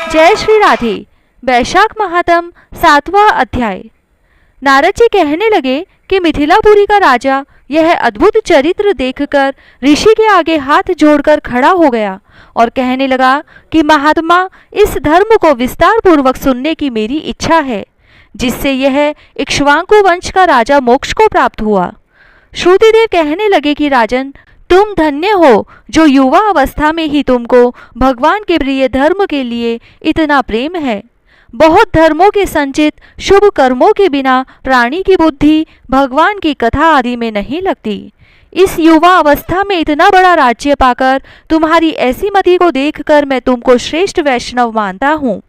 जय श्री राधे। वैशाख महात्म 7वां अध्याय। नारद जी कहने लगे कि मिथिलापुरी का राजा यह अद्भुत चरित्र देखकर ऋषि के आगे हाथ जोड़कर खड़ा हो गया और कहने लगा कि महात्मा, इस धर्म को विस्तार पूर्वक सुनने की मेरी इच्छा है, जिससे यह इक्ष्वाकु वंश का राजा मोक्ष को प्राप्त हुआ। श्रुतिदेव कहने लगे कि राजन, तुम धन्य हो जो युवा अवस्था में ही तुमको भगवान के प्रिय धर्म के लिए इतना प्रेम है। बहुत धर्मों के संचित शुभ कर्मों के बिना प्राणी की बुद्धि भगवान की कथा आदि में नहीं लगती। इस युवा अवस्था में इतना बड़ा राज्य पाकर तुम्हारी ऐसी मति को देखकर मैं तुमको श्रेष्ठ वैष्णव मानता हूँ।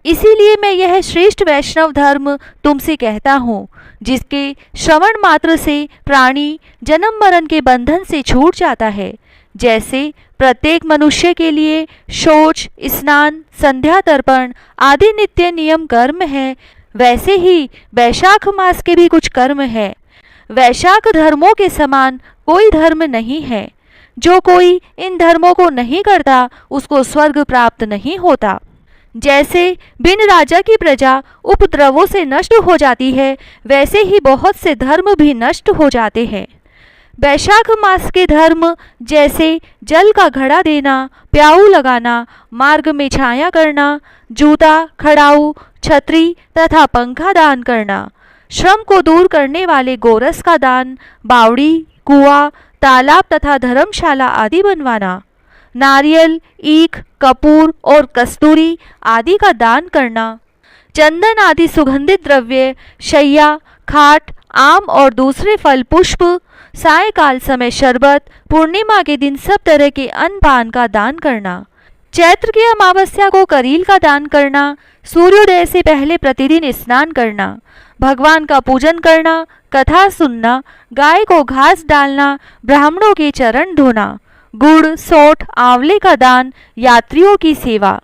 इसीलिए मैं यह श्रेष्ठ वैष्णव धर्म तुमसे कहता हूँ, जिसके श्रवण मात्र से प्राणी जन्म मरण के बंधन से छूट जाता है। जैसे प्रत्येक मनुष्य के लिए शौच, स्नान, संध्या तर्पण आदि नित्य नियम कर्म है, वैसे ही वैशाख मास के भी कुछ कर्म है। वैशाख धर्मों के समान कोई धर्म नहीं है। जो कोई इन धर्मों को नहीं करता उसको स्वर्ग प्राप्त नहीं होता। जैसे बिन राजा की प्रजा उपद्रवों से नष्ट हो जाती है, वैसे ही बहुत से धर्म भी नष्ट हो जाते हैं। वैशाख मास के धर्म जैसे जल का घड़ा देना, प्याऊ लगाना, मार्ग में छाया करना, जूता, खड़ाऊ, छतरी तथा पंखा दान करना, श्रम को दूर करने वाले गोरस का दान, बावड़ी, कुआं, तालाब तथा धर्मशाला आदि बनवाना, नारियल, ईख, कपूर और कस्तूरी आदि का दान करना, चंदन आदि सुगंधित द्रव्य, शैया, खाट, आम और दूसरे फल पुष्प, सायकाल समय शरबत, पूर्णिमा के दिन सब तरह के अन्न पान का दान करना, चैत्र की अमावस्या को करील का दान करना, सूर्योदय से पहले प्रतिदिन स्नान करना, भगवान का पूजन करना, कथा सुनना, गाय को घास डालना, ब्राह्मणों के चरण धोना, गुड़, सोंठ, आंवले का दान, यात्रियों की सेवा।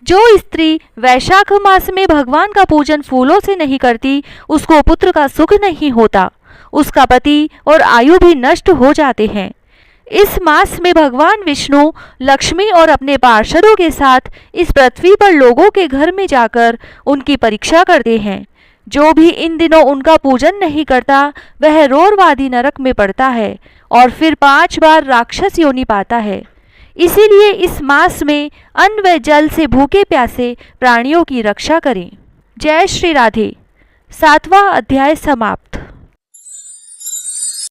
जो स्त्री वैशाख मास में भगवान का पूजन फूलों से नहीं करती, उसको पुत्र का सुख नहीं होता, उसका पति और आयु भी नष्ट हो जाते हैं। इस मास में भगवान विष्णु, लक्ष्मी और अपने पार्षदों के साथ इस पृथ्वी पर लोगों के घर में जाकर उनकी परीक्षा करते हैं। जो भी इन दिनों उनका पूजन नहीं करता, वह रोरवादी नरक में पड़ता है और फिर 5 बार राक्षस योनि पाता है। इसीलिए इस मास में अन्न व जल से भूखे प्यासे प्राणियों की रक्षा करें। जय श्री राधे। 7वां अध्याय समाप्त।